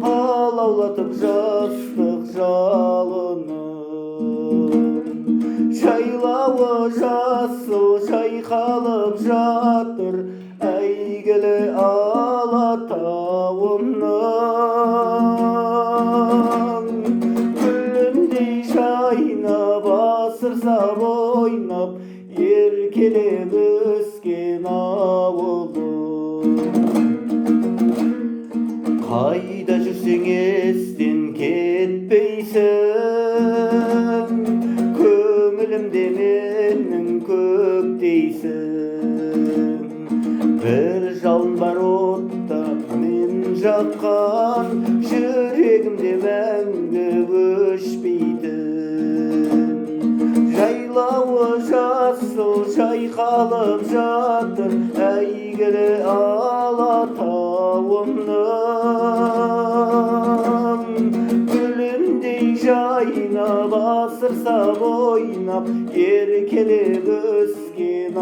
алаулатып жастық жалынын. Жайлауы жасыл жайқалып жатыр әйгілі Алатауымның. Гүліндей жайнап асырса ойнап еркелеп өскен ауылым. Қайда жүрсең естен кетпейсің, көңілімде менің көктейсің. Бір жалын бар оттап мен жаққан, жүрегімде мәңгі өшпейтін. Жайлауы жасыл жайқалып жатыр әйгілі Алатауымның. Гүліндей жайнап асырса ойнап еркелеп өскен